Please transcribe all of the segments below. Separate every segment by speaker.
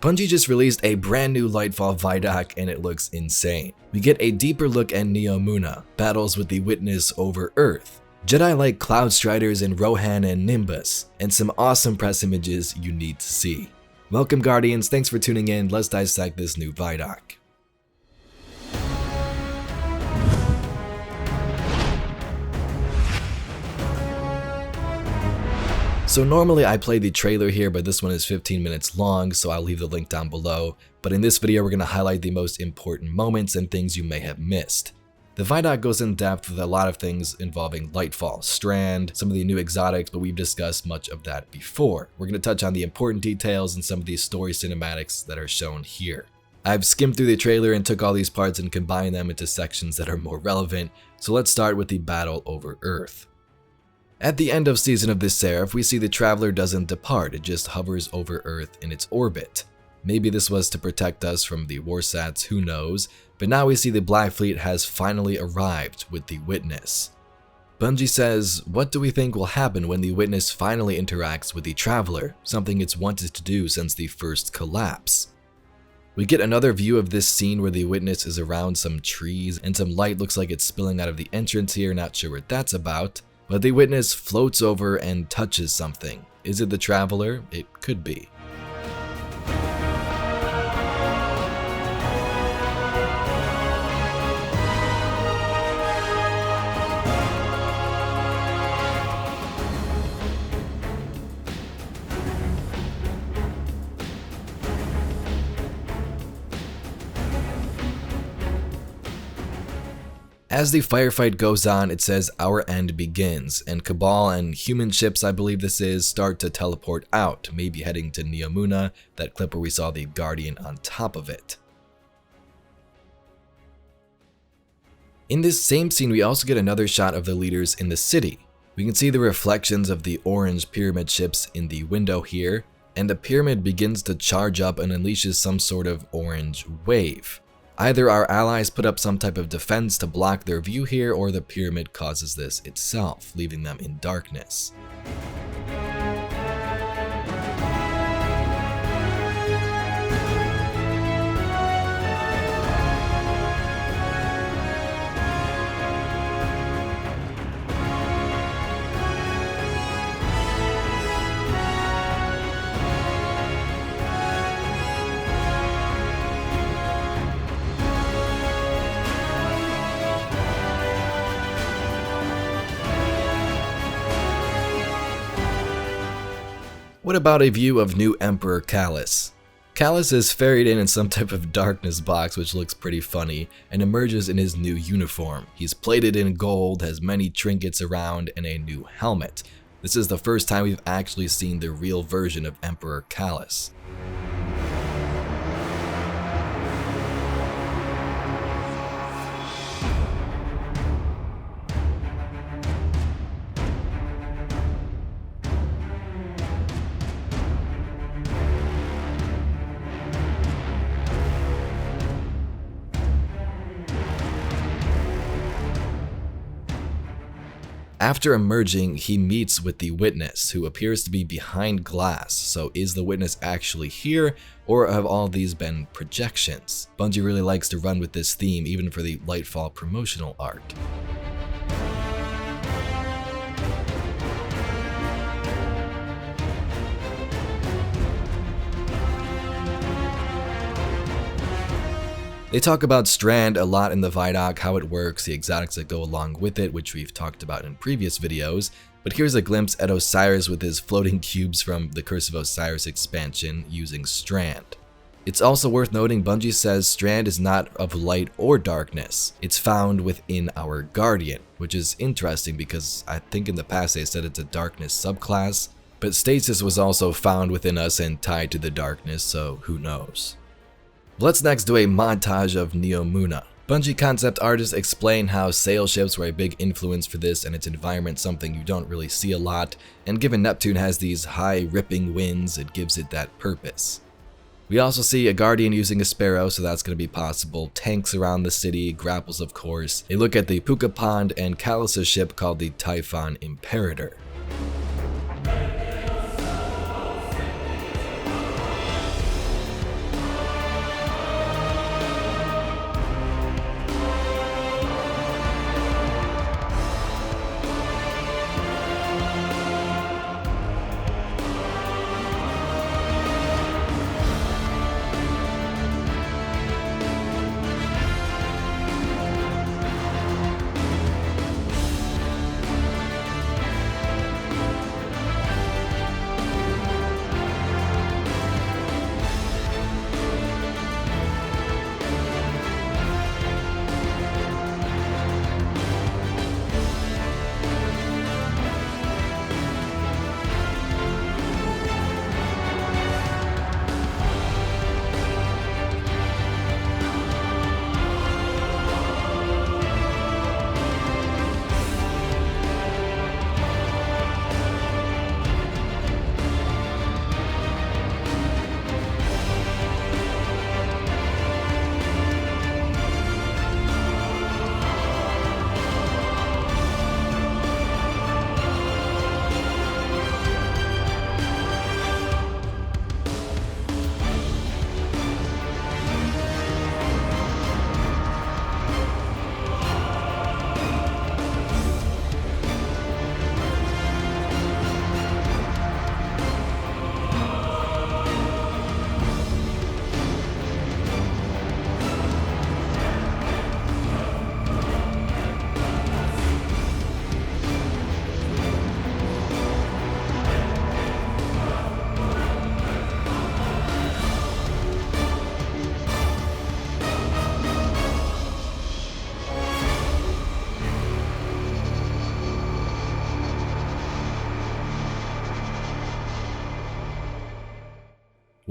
Speaker 1: Bungie just released a brand new Lightfall Vidoc and it looks insane. We get a deeper look at Neomuna, battles with the Witness over Earth, Jedi like Cloudstriders and Rohan and Nimbus, and some awesome press images you need to see. Welcome Guardians, thanks for tuning in, let's dissect this new Vidoc. So normally I play the trailer here, but this one is 15 minutes long, so I'll leave the link down below. But in this video, we're going to highlight the most important moments and things you may have missed. The Vidoc goes in depth with a lot of things involving Lightfall, Strand, some of the new exotics, but we've discussed much of that before. We're going to touch on the important details and some of these story cinematics that are shown here. I've skimmed through the trailer and took all these parts and combined them into sections that are more relevant, so let's start with the battle over Earth. At the end of Season of the Seraph, we see the Traveler doesn't depart, it just hovers over Earth in its orbit. Maybe this was to protect us from the Warsats, who knows, but now we see the Black Fleet has finally arrived with the Witness. Bungie says, what do we think will happen when the Witness finally interacts with the Traveler, something it's wanted to do since the first collapse? We get another view of this scene where the Witness is around some trees and some light looks like it's spilling out of the entrance here, not sure what that's about. But the Witness floats over and touches something. Is it the Traveler? It could be. As the firefight goes on, it says our end begins, and Cabal and human ships, I believe this is, start to teleport out, maybe heading to Neomuna, that clip where we saw the Guardian on top of it. In this same scene, we also get another shot of the leaders in the city. We can see the reflections of the orange pyramid ships in the window here, and the pyramid begins to charge up and unleashes some sort of orange wave. Either our allies put up some type of defense to block their view here, or the pyramid causes this itself, leaving them in darkness. What about a view of new Emperor Kallus? Kallus is ferried in some type of darkness box which looks pretty funny and emerges in his new uniform. He's plated in gold, has many trinkets around, and a new helmet. This is the first time we've actually seen the real version of Emperor Kallus. After emerging, he meets with the Witness, who appears to be behind glass. So is the Witness actually here, or have all these been projections? Bungie really likes to run with this theme, even for the Lightfall promotional art. They talk about Strand a lot in the Vidoc, how it works, the exotics that go along with it, which we've talked about in previous videos, but here's a glimpse at Osiris with his floating cubes from the Curse of Osiris expansion using Strand. It's also worth noting Bungie says Strand is not of light or darkness, it's found within our Guardian, which is interesting because I think in the past they said it's a darkness subclass, but stasis was also found within us and tied to the darkness, so who knows. Let's next do a montage of Neomuna. Bungie concept artists explain how sail ships were a big influence for this and its environment something you don't really see a lot, and given Neptune has these high ripping winds, it gives it that purpose. We also see a Guardian using a Sparrow, so that's going to be possible, tanks around the city, grapples of course, a look at the Puka Pond, and Kallus' ship called the Typhon Imperator.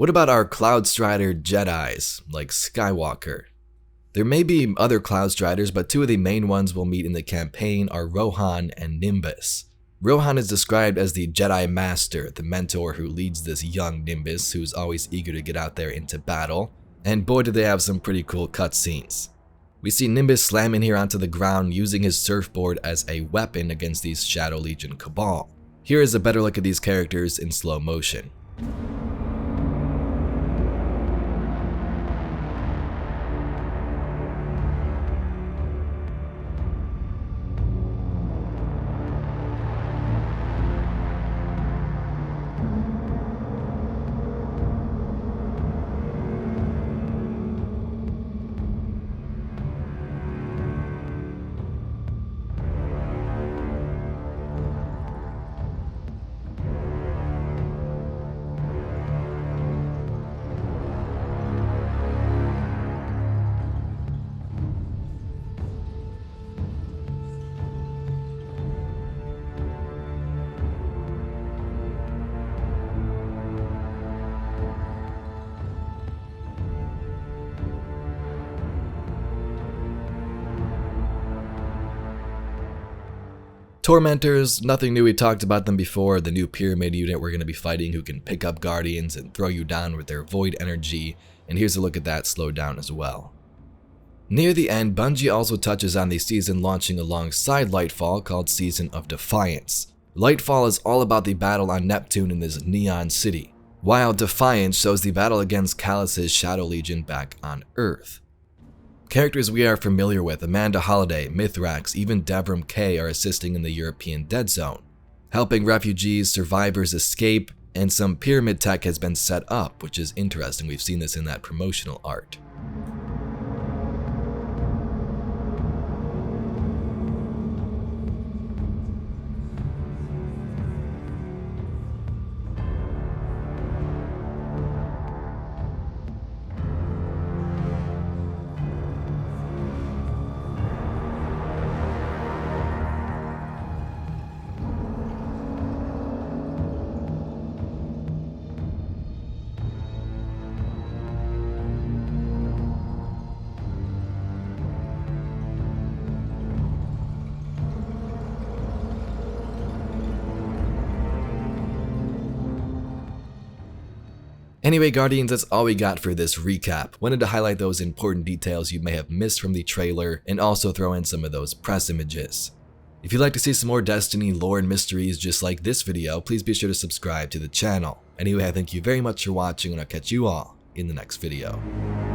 Speaker 1: What about our Cloudstrider Jedis, like Skywalker? There may be other Cloudstriders, but two of the main ones we'll meet in the campaign are Rohan and Nimbus. Rohan is described as the Jedi Master, the mentor who leads this young Nimbus who's always eager to get out there into battle, and boy do they have some pretty cool cutscenes. We see Nimbus slamming here onto the ground using his surfboard as a weapon against these Shadow Legion Cabal. Here is a better look at these characters in slow motion. Tormentors, nothing new, we talked about them before, the new pyramid unit we're going to be fighting who can pick up guardians and throw you down with their void energy, and here's a look at that slowed down as well. Near the end, Bungie also touches on the season launching alongside Lightfall called Season of Defiance. Lightfall is all about the battle on Neptune in this neon city, while Defiance shows the battle against Kallus' Shadow Legion back on Earth. Characters we are familiar with, Amanda Holiday, Mithrax, even Devram Kay are assisting in the European Dead Zone, helping refugees, survivors escape, and some pyramid tech has been set up, which is interesting. We've seen this in that promotional art. Anyway, Guardians, that's all we got for this recap. Wanted to highlight those important details you may have missed from the trailer and also throw in some of those press images. If you'd like to see some more Destiny lore and mysteries just like this video, please be sure to subscribe to the channel. Anyway, I thank you very much for watching and I'll catch you all in the next video.